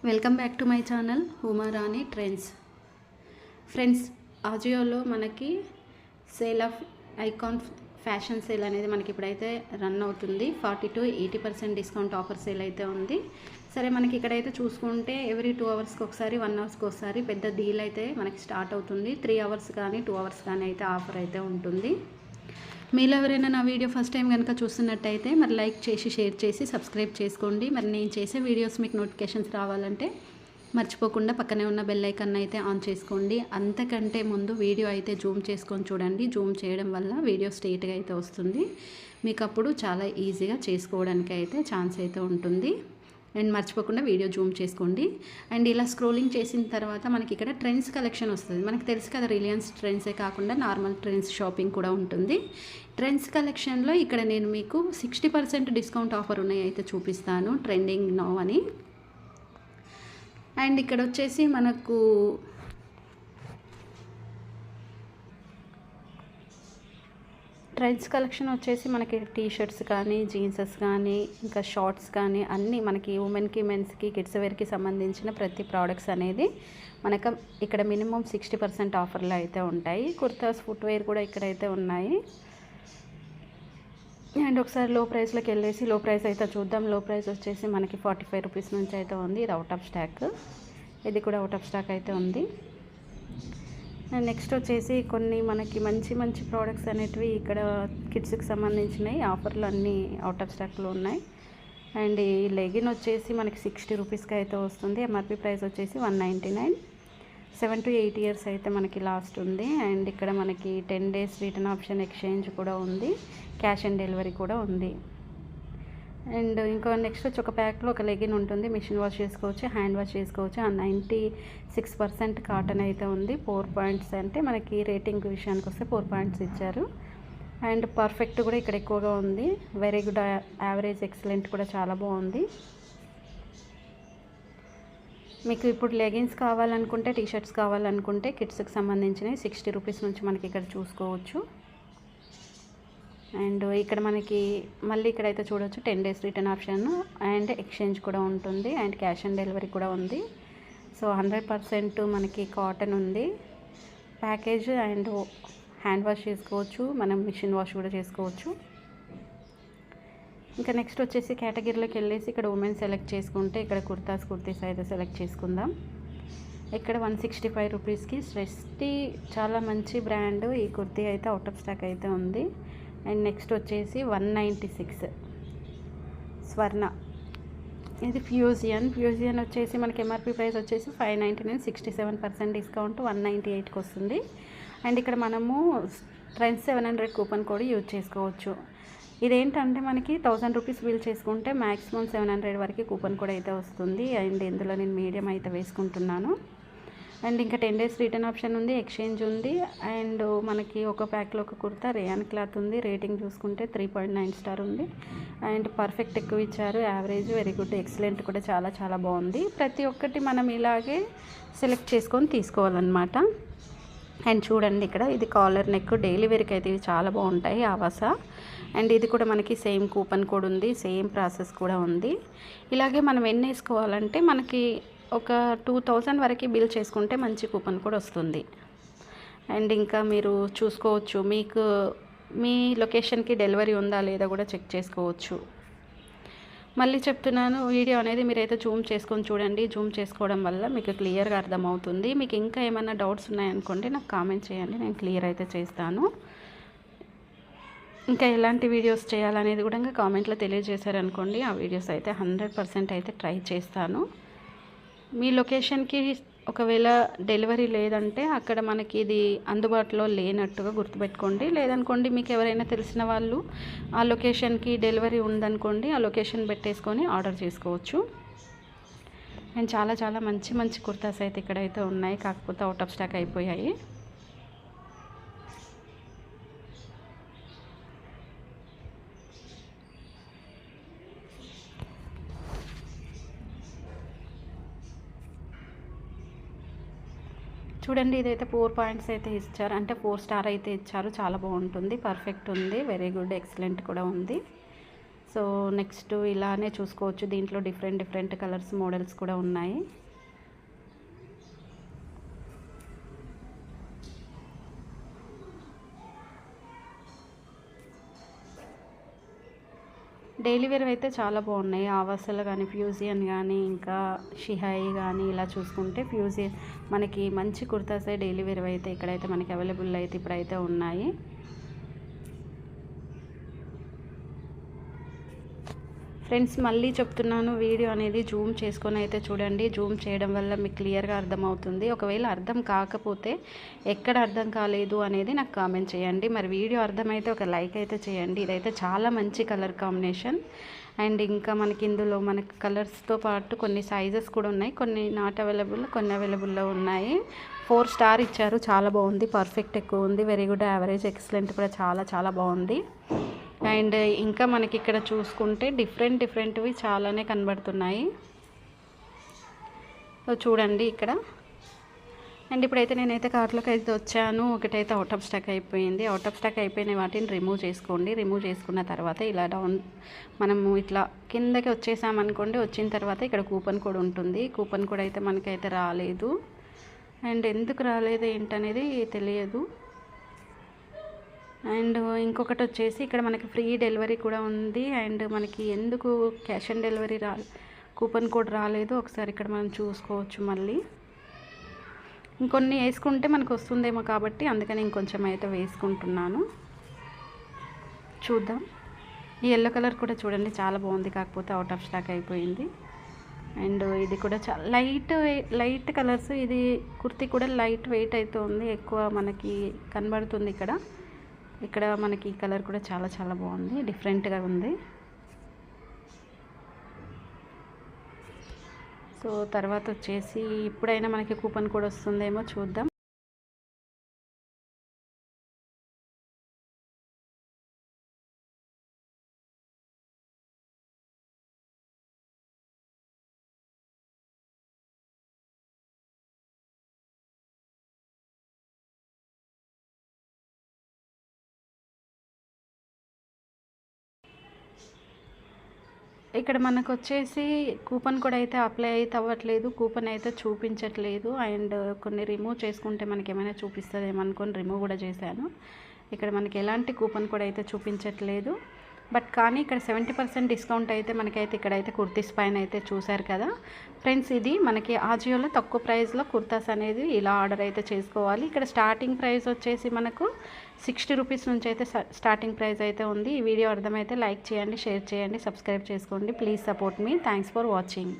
Welcome back to my channel Uma Rani trends. Friends, ఆజియోలో మనకి sale of icon fashion sale అనేది మనకి ఇప్పుడైతే రన్ అవుతుంది. 40-80% డిస్కౌంట్ ఆఫర్ సేల్ అయితే ఉంది. సరే, మనకి ఇక్కడైతే చూసుకుంటే ఎవ్రీ 2 అవర్స్కి ఒకసారి 1 అవర్స్కి ఒకసారి పెద్ద డీల్ అయితే మనకి స్టార్ట్ అవుతుంది. 3 అవర్స్ కానీ 2 అవర్స్ కానీ అయితే ఆఫర్ అయితే ఉంటుంది. మీలో ఎవరైనా నా వీడియో ఫస్ట్ టైం కనుక చూస్తున్నట్టయితే మరి లైక్ చేసి షేర్ చేసి సబ్స్క్రైబ్ చేసుకోండి. మరి నేను చేసే వీడియోస్ మీకు నోటిఫికేషన్స్ రావాలంటే మర్చిపోకుండా పక్కనే ఉన్న బెల్ ఐకాన్ అయితే ఆన్ చేసుకోండి. అంతకంటే ముందు వీడియో అయితే జూమ్ చేసుకొని చూడండి. జూమ్ చేయడం వల్ల వీడియో స్ట్రైట్గా అయితే వస్తుంది. మీకు అప్పుడు చాలా ఈజీగా చేసుకోవడానికి అయితే ఛాన్స్ అయితే ఉంటుంది. అండ్ మర్చిపోకుండా వీడియో జూమ్ చేసుకోండి. అండ్ ఇలా స్క్రోలింగ్ చేసిన తర్వాత మనకి ఇక్కడ ట్రెండ్స్ కలెక్షన్ వస్తుంది. మనకు తెలుసు కదా, రిలయన్స్ ట్రెండ్సే కాకుండా నార్మల్ ట్రెండ్స్ షాపింగ్ కూడా ఉంటుంది. ట్రెండ్స్ కలెక్షన్లో ఇక్కడ నేను మీకు 60% డిస్కౌంట్ ఆఫర్ ఉన్నాయి అయితే చూపిస్తాను. ట్రెండింగ్ నౌ అని. అండ్ ఇక్కడ వచ్చేసి మనకు ట్రెండ్స్ కలెక్షన్ వచ్చేసి మనకి టీ షర్ట్స్ కానీ జీన్సెస్ కానీ ఇంకా షార్ట్స్ కానీ అన్నీ మనకి ఉమెన్కి మెన్స్కి కిడ్స్ వేర్కి సంబంధించిన ప్రతి ప్రోడక్ట్స్ అనేది మనకు ఇక్కడ మినిమం 60% ఆఫర్లు అయితే ఉంటాయి. కుర్తాస్ ఫుట్వేర్ కూడా ఇక్కడైతే ఉన్నాయి. అండ్ ఒకసారి లో ప్రైస్లోకి వెళ్ళేసి లో ప్రైస్ అయితే చూద్దాం. లో ప్రైస్ వచ్చేసి మనకి 45 రూపీస్ నుంచి అయితే ఉంది. ఇది అవుట్ ఆఫ్ స్టాక్. ఇది కూడా అవుట్ ఆఫ్ స్టాక్ అయితే ఉంది. అండ్ నెక్స్ట్ వచ్చేసి కొన్ని మనకి మంచి మంచి ప్రోడక్ట్స్ అనేటివి ఇక్కడ కిడ్స్కి సంబంధించినవి ఆఫర్లు అన్నీ అవుట్ ఆఫ్ స్టాక్లో ఉన్నాయి. అండ్ ఈ లెగిన్ వచ్చేసి మనకి 60 రూపీస్కి అయితే వస్తుంది. ఎంఆర్పి ప్రైస్ వచ్చేసి 199. 7 to 8 ఇయర్స్ అయితే మనకి లాస్ట్ ఉంది. అండ్ ఇక్కడ మనకి 10 days రిటర్న్ ఆప్షన్, ఎక్స్చేంజ్ కూడా ఉంది. క్యాష్ ఆన్ డెలివరీ కూడా ఉంది. అండ్ ఇంకో నెక్స్ట్ వచ్చి ఒక ప్యాక్లో ఒక లెగిన్ ఉంటుంది. మిషన్ వాష్ చేసుకోవచ్చు, హ్యాండ్ వాష్ చేసుకోవచ్చు. 96% కాటన్ అయితే ఉంది. 4 పాయింట్స్ అంటే మనకి రేటింగ్ విషయానికి వస్తే 4 పాయింట్స్ ఇచ్చారు. అండ్ పర్ఫెక్ట్ కూడా ఇక్కడ ఎక్కువగా ఉంది. వెరీ గుడ్, యావరేజ్, ఎక్సలెంట్ కూడా చాలా బాగుంది. మీకు ఇప్పుడు లెగిన్స్ కావాలనుకుంటే, టీషర్ట్స్ కావాలనుకుంటే కిడ్స్కి సంబంధించినవి 60 రూపీస్ నుంచి మనకి ఇక్కడ చూసుకోవచ్చు. అండ్ ఇక్కడ మనకి మళ్ళీ ఇక్కడైతే చూడవచ్చు 10 days return option and exchange కూడా ఉంటుంది. అండ్ క్యాష్ ఆన్ డెలివరీ కూడా ఉంది. సో 100% మనకి కాటన్ ఉంది ప్యాకేజ్. అండ్ హ్యాండ్ వాష్ చేసుకోవచ్చు, మనం మిషన్ వాష్ కూడా చేసుకోవచ్చు. ఇంకా నెక్స్ట్ వచ్చేసి కేటగిరీలోకి వెళ్ళేసి ఇక్కడ ఉమెన్ సెలెక్ట్ చేసుకుంటే ఇక్కడ కుర్తీస్ అయితే సెలెక్ట్ చేసుకుందాం. ఇక్కడ 165 రూపీస్కి స్ట్రెస్టీ చాలా మంచి బ్రాండ్ ఈ కుర్తీ అయితే అవుట్ ఆఫ్ స్టాక్ అయితే ఉంది. అండ్ నెక్స్ట్ వచ్చేసి 196 స్వర్ణ. ఇది ఫ్యూజియన్ వచ్చేసి మనకి ఎంఆర్పి ప్రైస్ వచ్చేసి 599. 67% డిస్కౌంట్ 198కి వస్తుంది. అండ్ ఇక్కడ మనము ట్రెండ్స్ 700 కూపన్ కోడ్ యూజ్ చేసుకోవచ్చు. ఇదేంటంటే మనకి 1000 రూపీస్ బిల్ చేసుకుంటే మ్యాక్సిమం 700 వరకు కూపన్ కోడ్ అయితే వస్తుంది. అండ్ ఇందులో నేను మీడియం అయితే వేసుకుంటున్నాను. అండ్ ఇంకా 10 days రిటర్న్ ఆప్షన్ ఉంది, ఎక్స్చేంజ్ ఉంది. అండ్ మనకి ఒక ప్యాక్లో ఒక కుర్తా రేయాన్ క్లాత్ ఉంది. రేటింగ్ చూసుకుంటే 3.9 స్టార్ ఉంది. అండ్ పర్ఫెక్ట్ ఎక్కువ ఇచ్చారు. యావరేజ్, వెరీ గుడ్, ఎక్సలెంట్ కూడా చాలా చాలా బాగుంది. ప్రతి ఒక్కటి మనం ఇలాగే సెలెక్ట్ చేసుకొని తీసుకోవాలన్నమాట. అండ్ చూడండి ఇక్కడ ఇది కాలర్ నెక్, డైలీ వేర్కి అయితే ఇవి చాలా బాగుంటాయి. ఆవాస. అండ్ ఇది కూడా మనకి సేమ్ కూపన్ కోడ్ ఉంది, సేమ్ ప్రాసెస్ కూడా ఉంది. ఇలాగే మనం ఎన్ని వేసుకోవాలంటే మనకి ఒక 2000 వరకు బిల్ చేసుకుంటే మంచి కూపన్ కూడా వస్తుంది. అండ్ ఇంకా మీరు చూసుకోవచ్చు, మీకు మీ లొకేషన్కి డెలివరీ ఉందా లేదా కూడా చెక్ చేసుకోవచ్చు. మళ్ళీ చెప్తున్నాను, వీడియో అనేది మీరైతే జూమ్ చేసుకొని చూడండి. జూమ్ చేసుకోవడం వల్ల మీకు క్లియర్గా అర్థమవుతుంది. మీకు ఇంకా ఏమైనా డౌట్స్ ఉన్నాయనుకోండి నాకు కామెంట్ చేయండి, నేను క్లియర్ అయితే చేస్తాను. ఇంకా ఎలాంటి వీడియోస్ చేయాలనేది కూడా ఇంకా కామెంట్లో తెలియజేశారనుకోండి, ఆ వీడియోస్ అయితే 100% అయితే ట్రై చేస్తాను. మీ లొకేషన్కి ఒకవేళ డెలివరీ లేదంటే అక్కడ మనకి ఇది అందుబాటులో లేనట్టుగా గుర్తుపెట్టుకోండి. లేదనుకోండి మీకు ఎవరైనా తెలిసిన వాళ్ళు ఆ లొకేషన్కి డెలివరీ ఉందనుకోండి, ఆ లొకేషన్ పెట్టేసుకొని ఆర్డర్ చేసుకోవచ్చు. అండ్ చాలా చాలా మంచి మంచి కుర్తాస్ అయితే ఇక్కడైతే ఉన్నాయి, కాకపోతే అవుట్ ఆఫ్ స్టాక్ అయిపోయాయి. చూడండి, ఇదైతే 4 పాయింట్స్ అయితే ఇచ్చారు, అంటే 4 స్టార్ అయితే ఇచ్చారు. చాలా బాగుంటుంది, పర్ఫెక్ట్ ఉంది, వెరీ గుడ్, ఎక్సలెంట్ కూడా ఉంది. సో నెక్స్ట్ ఇలానే చూసుకోవచ్చు, దీంట్లో డిఫరెంట్ కలర్స్ మోడల్స్ కూడా ఉన్నాయి. డైలీ వేర్ అయితే చాలా బాగున్నాయి. ఆవాసాలు కానీ, ఫ్యూజియన్ కానీ, ఇంకా షిహాయి కానీ, ఇలా చూసుకుంటే ఫ్యూజియన్ మనకి మంచి కుర్తాసే డైలీ వేర్ అయితే ఇక్కడైతే మనకి అవైలబుల్ అయితే ఇప్పుడైతే ఉన్నాయి. ఫ్రెండ్స్ మళ్ళీ చెప్తున్నాను, వీడియో అనేది జూమ్ చేసుకొని అయితే చూడండి. జూమ్ చేయడం వల్ల మీకు క్లియర్గా అర్థమవుతుంది. ఒకవేళ అర్థం కాకపోతే, ఎక్కడ అర్థం కాలేదు అనేది నాకు కామెంట్ చేయండి. మరి వీడియో అర్థమైతే ఒక లైక్ అయితే చేయండి. ఇదైతే చాలా మంచి కలర్ కాంబినేషన్. అండ్ ఇంకా మనకి ఇందులో మనకి కలర్స్తో పాటు కొన్ని సైజెస్ కూడా ఉన్నాయి. కొన్ని నాట్ అవైలబుల్, కొన్ని అవైలబుల్లో ఉన్నాయి. 4 స్టార్ ఇచ్చారు. చాలా బాగుంది, పర్ఫెక్ట్ ఎక్కువ ఉంది, వెరీ గుడ్, యావరేజ్, ఎక్సలెంట్ కూడా చాలా బాగుంది. అండ్ ఇంకా మనకి ఇక్కడ చూసుకుంటే డిఫరెంట్వి చాలానే కనబడుతున్నాయి. చూడండి ఇక్కడ. అండ్ ఇప్పుడైతే నేనైతే కార్ట్లోకి అయితే వచ్చాను. ఒకటైతే అవుట్ ఆఫ్ స్టాక్ అయిపోయింది. అవుట్ ఆఫ్ స్టాక్ అయిపోయిన వాటిని రిమూవ్ చేసుకోండి. రిమూవ్ చేసుకున్న తర్వాత ఇలా మనము ఇట్లా కిందకి వచ్చేసామనుకోండి. వచ్చిన తర్వాత ఇక్కడ కూపన్ కోడ్ ఉంటుంది. కూపన్ కోడ్ అయితే మనకైతే రాలేదు. అండ్ ఎందుకు రాలేదు ఏంటనేది తెలియదు. అండ్ ఇంకొకటి వచ్చేసి ఇక్కడ మనకి ఫ్రీ డెలివరీ కూడా ఉంది. అండ్ మనకి ఎందుకు cash on delivery coupon code రాలేదు ఒకసారి ఇక్కడ మనం చూసుకోవచ్చు. మళ్ళీ ఇంకొన్ని వేసుకుంటే మనకు వస్తుందేమో కాబట్టి అందుకని ఇంకొంచెం అయితే వేసుకుంటున్నాను. చూద్దాం. ఈ ఎల్లో కలర్ కూడా చూడండి, చాలా బాగుంది, కాకపోతే అవుట్ ఆఫ్ స్టాక్ అయిపోయింది. అండ్ ఇది కూడా చాలా లైట్ కలర్స్. ఇది కుర్తీ కూడా లైట్ వెయిట్ అయితే ఉంది, ఎక్కువ మనకి కనబడుతుంది. ఇక్కడ మనకి ఈ కలర్ కూడా చాలా బాగుంది, డిఫరెంట్గా ఉంది. సో తర్వాత వచ్చేసి ఇప్పుడైనా మనకి కూపన్ కోడ్ వస్తుందేమో చూద్దాం. ఇక్కడ మనకు వచ్చేసి కూపన్ కోడ్ అయితే అప్లై అయితే అవ్వట్లేదు, కూపన్ అయితే చూపించట్లేదు. అండ్ కొన్ని రిమూవ్ చేసుకుంటే మనకి ఏమైనా చూపిస్తుందేమో అనుకొని రిమూవ్ కూడా చేశాను. ఇక్కడ మనకి ఎలాంటి కూపన్ కోడ్ అయితే చూపించట్లేదు. బట్ కానీ ఇక్కడ 70% డిస్కౌంట్ అయితే మనకైతే ఇక్కడైతే కుర్తీస్ పైన అయితే చూశారు కదా ఫ్రెండ్స్. ఇది మనకి ఆజియోలో తక్కువ ప్రైస్లో కుర్తాస్ అనేది ఇలా ఆర్డర్ అయితే చేసుకోవాలి. ఇక్కడ స్టార్టింగ్ ప్రైస్ వచ్చేసి మనకు 60 రూపీస్ నుంచి అయితే స్టార్టింగ్ ప్రైస్ అయితే ఉంది. ఈ వీడియో అర్థమైతే లైక్ చేయండి, షేర్ చేయండి, సబ్స్క్రైబ్ చేసుకోండి. Please support me. Thanks for watching.